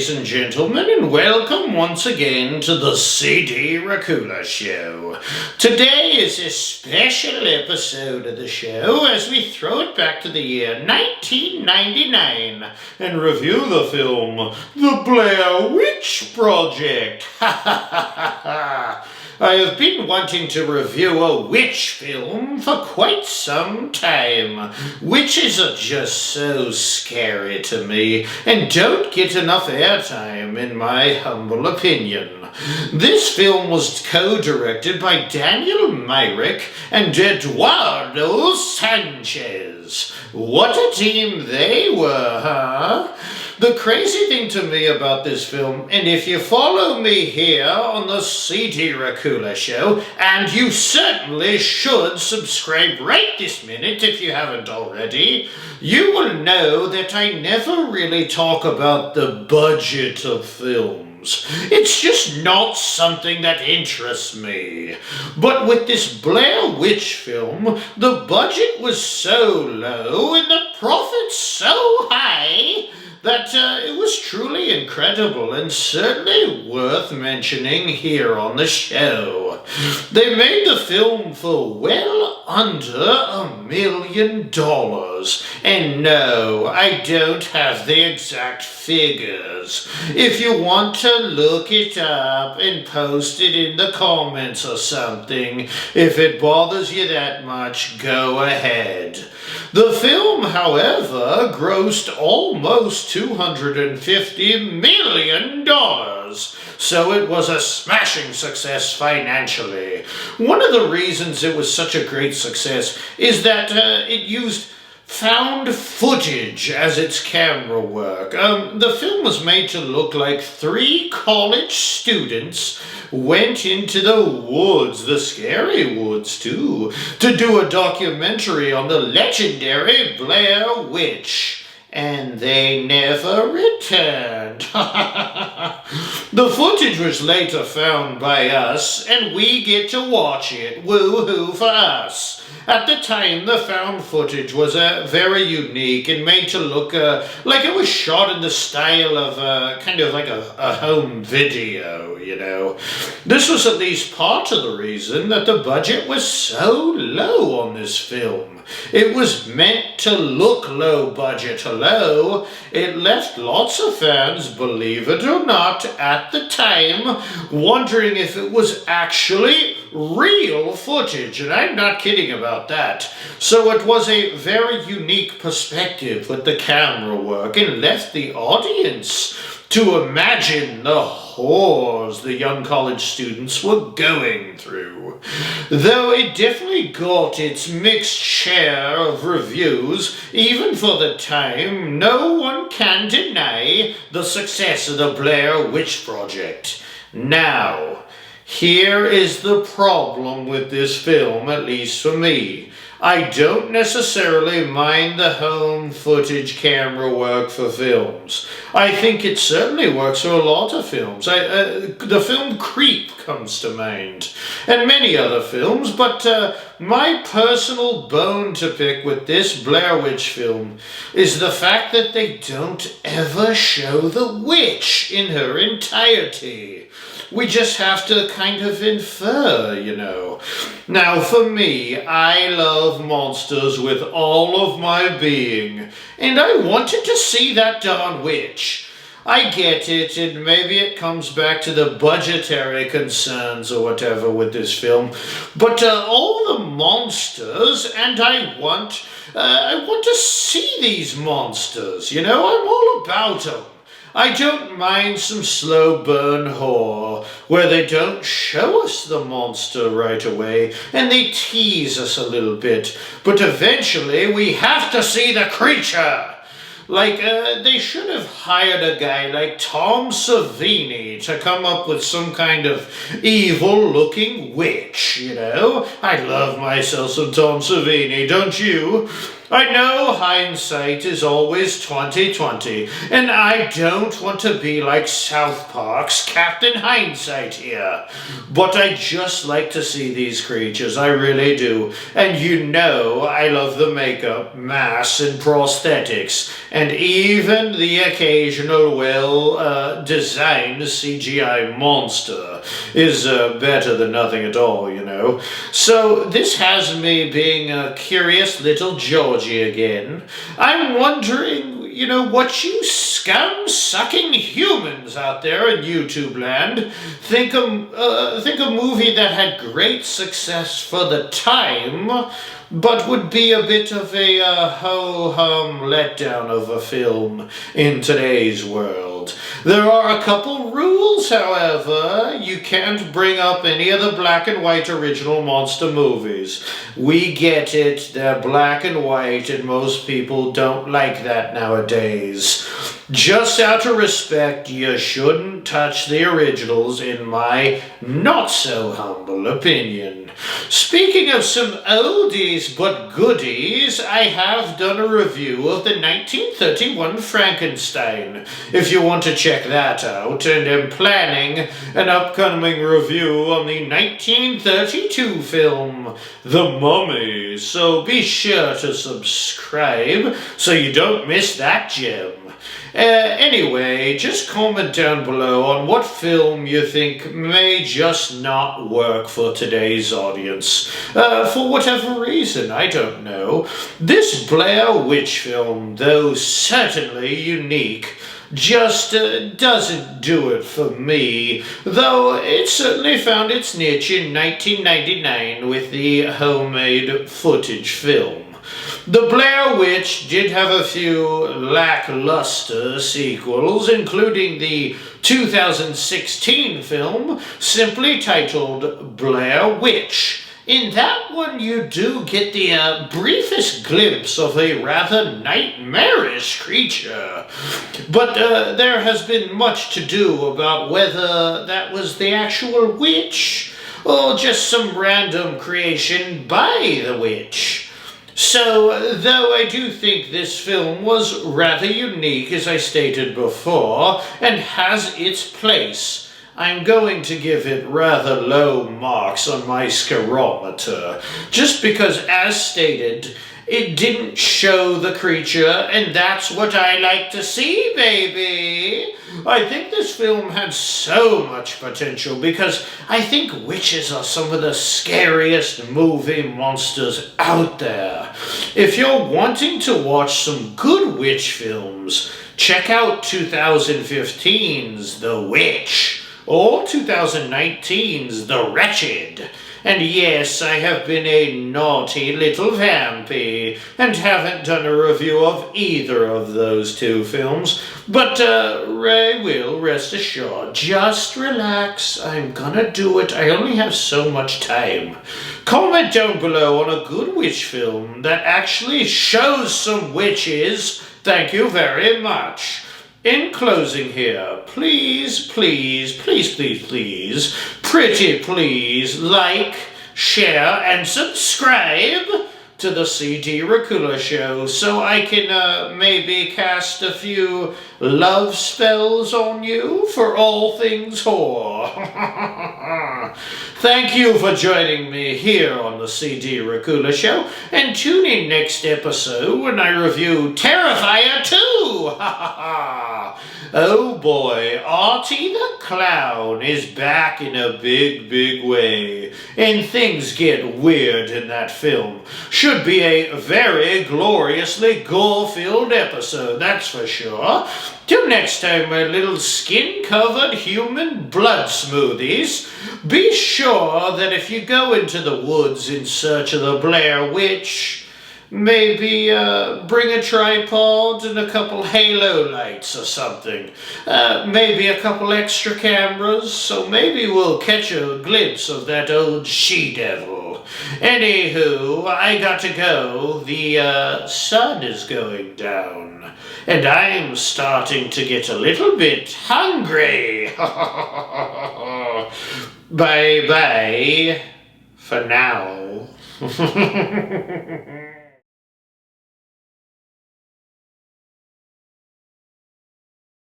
ladies and gentlemen, and welcome once again to the CD Racoola Show. Today is a special episode of the show as we throw it back to the year 1999 and review the film The Blair Witch Project. Ha ha ha ha! I have been wanting to review a witch film for quite some time. Witches are just so scary to me and don't get enough airtime in my humble opinion. This film was co-directed by Daniel Myrick and Eduardo Sanchez. What a team they were, huh? The crazy thing to me about this film, and if you follow me here on the CD Racoola Show, and you certainly should subscribe right this minute if you haven't already, you will know that I never really talk about the budget of films. It's just not something that interests me. But with this Blair Witch film, the budget was so low and the profits so high that it was truly incredible and certainly worth mentioning here on the show. They made the film for well under $1 million. And no, I don't have the exact figures. If you want to look it up and post it in the comments or something, if it bothers you that much, go ahead. The film, however, grossed almost $250 million, so it was a smashing success financially. One of the reasons it was such a great success is that it used found footage as its camera work. The film was made to look like 3 college students went into the woods, the scary woods too, to do a documentary on the legendary Blair Witch. And they never returned. The footage was later found by us, and we get to watch it. Woo-hoo for us. At the time, the found footage was very unique and made to look like it was shot in the style of kind of like a home video, you know. This was at least part of the reason that the budget was so low on this film. It was meant to look low budget. Hello. It left lots of fans, believe it or not, at the time, wondering if it was actually real footage, and I'm not kidding about that. So it was a very unique perspective with the camera work and left the audience to imagine the horrors the young college students were going through. Though it definitely got its mixed share of reviews, even for the time, no one can deny the success of the Blair Witch Project. Now, here is the problem with this film, at least for me. I don't necessarily mind the home footage camera work for films. I think it certainly works for a lot of films. The film Creep comes to mind, and many other films, but my personal bone to pick with this Blair Witch film is the fact that they don't ever show the witch in her entirety. We just have to kind of infer, you know. Now, for me, I love monsters with all of my being, and I wanted to see that darn witch. I get it, and maybe it comes back to the budgetary concerns or whatever with this film, but all the monsters, and I want to see these monsters, you know. I'm all about them. I don't mind some slow burn horror, where they don't show us the monster right away, and they tease us a little bit, but eventually we have to see the creature. Like, they should have hired a guy like Tom Savini to come up with some kind of evil-looking witch, you know? I love myself some Tom Savini, don't you? I know hindsight is always 20/20, and I don't want to be like South Park's Captain Hindsight here. But I just like to see these creatures, I really do. And you know I love the makeup, masks, and prosthetics, and even the occasional well-designed CGI monster is better than nothing at all, you know. So this has me being a curious little Georgie again. I'm wondering, you know, what you scum-sucking humans out there in YouTube land think a movie that had great success for the time, but would be a bit of a ho-hum letdown of a film in today's world. There are a couple rules, however. You can't bring up any of the black and white original monster movies. We get it, they're black and white, and most people don't like that nowadays. Just out of respect, you shouldn't touch the originals, in my not-so-humble opinion. Speaking of some oldies but goodies, I have done a review of the 1931 Frankenstein, if you want to check that out, and am planning an upcoming review on the 1932 film, The Mummy, so be sure to subscribe so you don't miss that gem. Anyway, just comment down below on what film you think may just not work for today's audience. For whatever reason, I don't know. This Blair Witch film, though certainly unique, just doesn't do it for me, though it certainly found its niche in 1999 with the homemade footage film. The Blair Witch did have a few lackluster sequels, including the 2016 film simply titled Blair Witch. In that one you do get the briefest glimpse of a rather nightmarish creature. But there has been much to do about whether that was the actual witch or just some random creation by the witch. So, though I do think this film was rather unique, as I stated before, and has its place, I'm going to give it rather low marks on my scarometer, just because, as stated, it didn't show the creature, and that's what I like to see, baby. I think this film had so much potential because I think witches are some of the scariest movie monsters out there. If you're wanting to watch some good witch films, check out 2015's The Witch or 2019's The Wretched. And yes, I have been a naughty little vampy and haven't done a review of either of those two films, but Ray will, rest assured. Just relax, I'm gonna do it. I only have so much time. Comment down below on a good witch film that actually shows some witches. Thank you very much. In closing here, please, please, please, please, please, pretty please, like, share, and subscribe to the CD Racoola Show so I can maybe cast a few love spells on you for all things whore. Thank you for joining me here on the CD Racoola Show, and tune in next episode when I review Terrifier 2! Oh boy, Artie the Clown is back in a big, big way, and things get weird in that film. Should be a very gloriously gore-filled episode, that's for sure. Till next time, my little skin-covered human blood smoothies, be sure that if you go into the woods in search of the Blair Witch, maybe bring a tripod and a couple halo lights or something. Maybe a couple extra cameras, so maybe we'll catch a glimpse of that old she-devil. Anywho, I got to go. The sun is going down, and I'm starting to get a little bit hungry. Bye-bye for now.